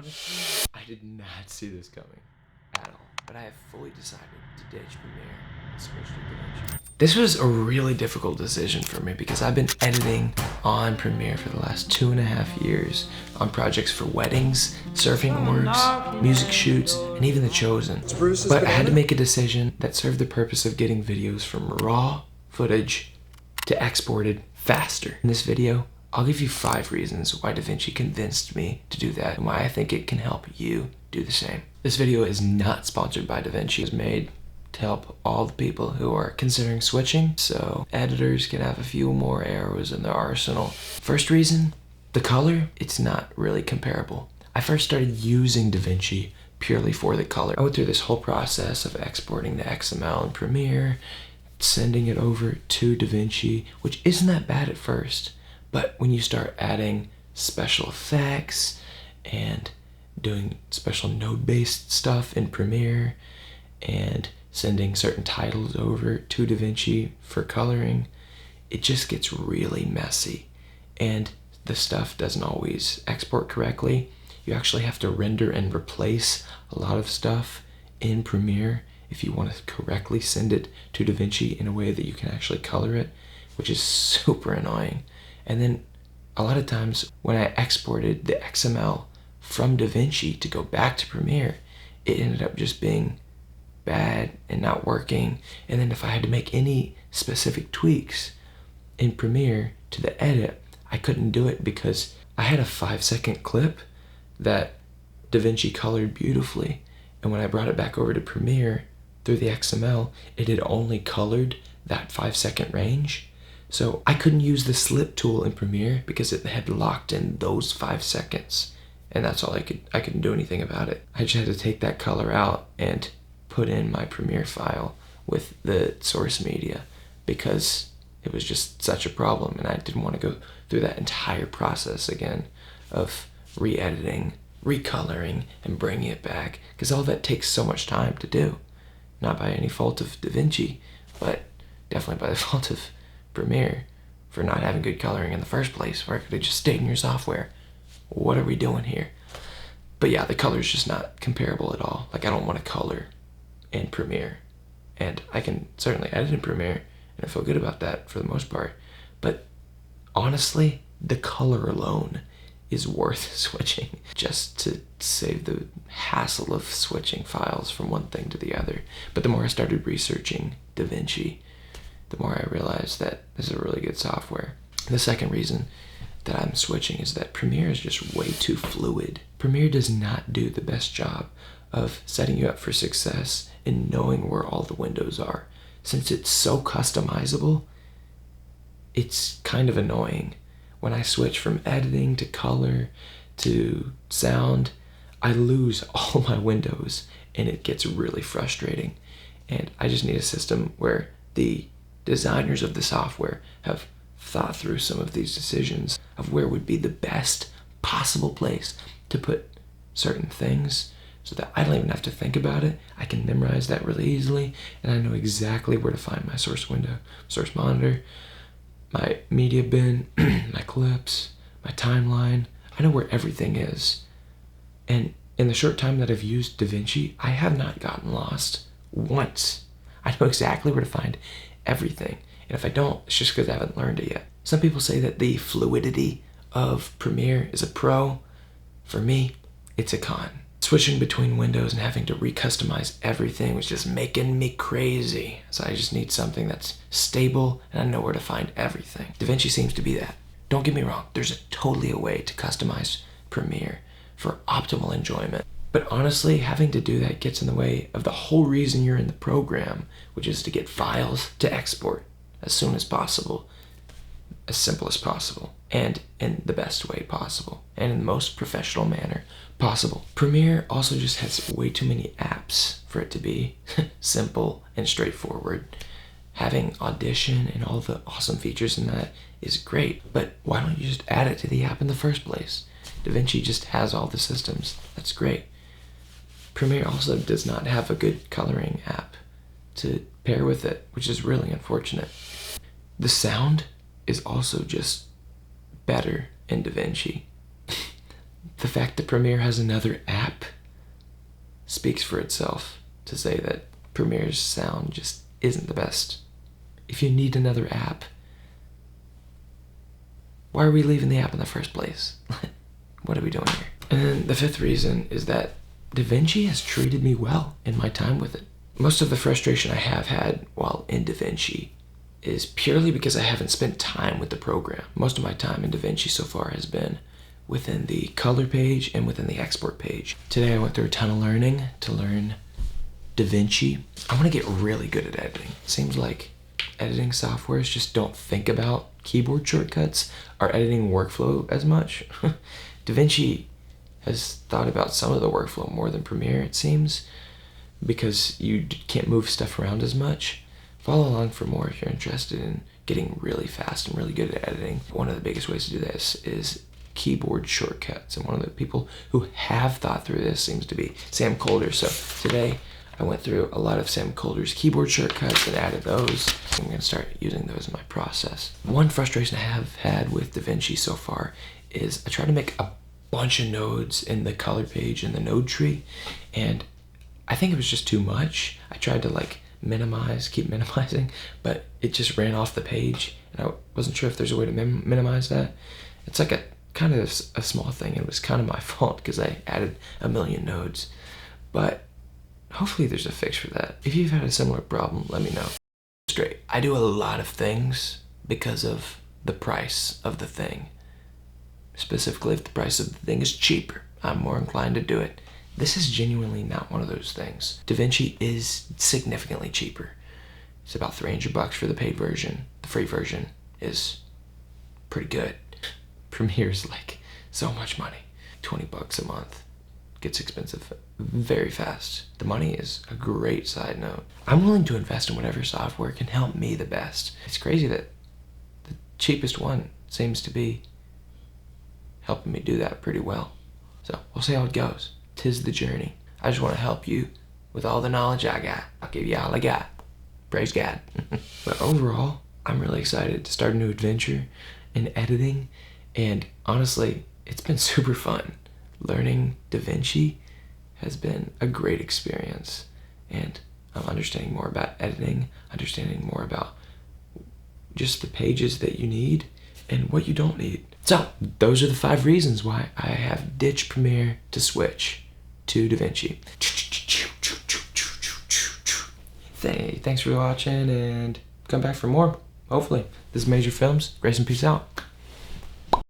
Honestly, I did not see this coming at all, but I have fully decided to ditch Premiere and switch to DaVinci. This was a really difficult decision for me because I've been editing on Premiere for the last 2.5 years on projects for weddings, surfing orgs, music shoots, and even The Chosen. But I had to make a decision that served the purpose of getting videos from raw footage to exported faster. In this video, I'll give you 5 reasons why DaVinci convinced me to do that and why I think it can help you do the same. This video is not sponsored by DaVinci. It was made to help all the people who are considering switching, so editors can have a few more arrows in their arsenal. First reason, the color, it's not really comparable. I first started using DaVinci purely for the color. I went through this whole process of exporting the XML in Premiere, sending it over to DaVinci, which isn't that bad at first. But when you start adding special effects and doing special node-based stuff in Premiere and sending certain titles over to DaVinci for coloring, it just gets really messy. And the stuff doesn't always export correctly. You actually have to render and replace a lot of stuff in Premiere if you want to correctly send it to DaVinci in a way that you can actually color it, which is super annoying. And then a lot of times when I exported the XML from DaVinci to go back to Premiere, it ended up just being bad and not working. And then if I had to make any specific tweaks in Premiere to the edit, I couldn't do it because I had a 5-second clip that DaVinci colored beautifully. And when I brought it back over to Premiere through the XML, it had only colored that 5-second range. So I couldn't use the slip tool in Premiere because it had locked in those 5 seconds. And that's all I couldn't do anything about it. I just had to take that color out and put in my Premiere file with the source media because it was just such a problem and I didn't want to go through that entire process again of re-editing, recoloring, and bringing it back, because all that takes so much time to do. Not by any fault of DaVinci, but definitely by the fault of Premiere for not having good coloring in the first place, where it could have just stayed in your software. What are we doing here? But yeah, the color's just not comparable at all. Like, I don't want to color in Premiere, and I can certainly edit in Premiere, and I feel good about that for the most part. But honestly, the color alone is worth switching just to save the hassle of switching files from one thing to the other. But the more I started researching DaVinci, the more I realized that this is a really good software. The second reason that I'm switching is that Premiere is just way too fluid. Premiere does not do the best job of setting you up for success and knowing where all the windows are. Since it's so customizable, it's kind of annoying. When I switch from editing to color to sound, I lose all my windows and it gets really frustrating. And I just need a system where the designers of the software have thought through some of these decisions of where would be the best possible place to put certain things so that I don't even have to think about it. I can memorize that really easily, and I know exactly where to find my source window, source monitor, my media bin, my clips, my timeline. I know where everything is. And in the short time that I've used DaVinci, I have not gotten lost once. I know exactly where to find everything. And if I don't, it's just because I haven't learned it yet. Some people say that the fluidity of Premiere is a pro. For me, it's a con. Switching between windows and having to recustomize everything was just making me crazy. So I just need something that's stable and I know where to find everything. DaVinci seems to be that. Don't get me wrong, there's totally a way to customize Premiere for optimal enjoyment. But honestly, having to do that gets in the way of the whole reason you're in the program, which is to get files to export as soon as possible, as simple as possible, and in the best way possible, and in the most professional manner possible. Premiere also just has way too many apps for it to be simple and straightforward. Having Audition and all the awesome features in that is great, but why don't you just add it to the app in the first place? DaVinci just has all the systems. That's great. Premiere also does not have a good coloring app to pair with it, which is really unfortunate. The sound is also just better in DaVinci. the fact that Premiere has another app speaks for itself to say that Premiere's sound just isn't the best. If you need another app, why are we leaving the app in the first place? What are we doing here? And then the fifth reason is that DaVinci has treated me well in my time with it. Most of the frustration I have had while in DaVinci is purely because I haven't spent time with the program. Most of my time in DaVinci so far has been within the color page and within the export page. Today I went through a ton of learning to learn DaVinci. I want to get really good at editing. Seems like editing softwares just don't think about keyboard shortcuts or editing workflow as much. DaVinci has thought about some of the workflow more than Premiere, it seems, because you can't move stuff around as much. Follow along for more if you're interested in getting really fast and really good at editing. One of the biggest ways to do this is keyboard shortcuts, and one of the people who have thought through this seems to be Sam Colder. So today I went through a lot of Sam Colder's keyboard shortcuts and added those. I'm gonna start using those in my process. One frustration I have had with DaVinci so far is I try to make a bunch of nodes in the color page and the node tree, and I think it was just too much. I tried to like keep minimizing, but it just ran off the page, and I wasn't sure if there's a way to minimize that. It's like a kind of a small thing. It was kind of my fault because I added a million nodes, but hopefully there's a fix for that. If you've had a similar problem, let me know. Straight. I do a lot of things because of the price of the thing. Specifically, if the price of the thing is cheaper, I'm more inclined to do it. This is genuinely not one of those things. DaVinci is significantly cheaper. It's about $300 for the paid version. The free version is pretty good. Premiere's like so much money. $20 a month. Gets expensive very fast. The money is a great side note. I'm willing to invest in whatever software can help me the best. It's crazy that the cheapest one seems to be helping me do that pretty well. So we'll see how it goes. 'Tis the journey. I just want to help you with all the knowledge I got. I'll give you all I got. Praise God. But overall, I'm really excited to start a new adventure in editing, and honestly, it's been super fun. Learning DaVinci has been a great experience, and I'm understanding more about editing, understanding more about just the pages that you need and what you don't need. So those are the 5 reasons why I have ditched Premiere to switch to DaVinci. Thanks for watching, and come back for more, hopefully. This is Major Films. Grace and peace out.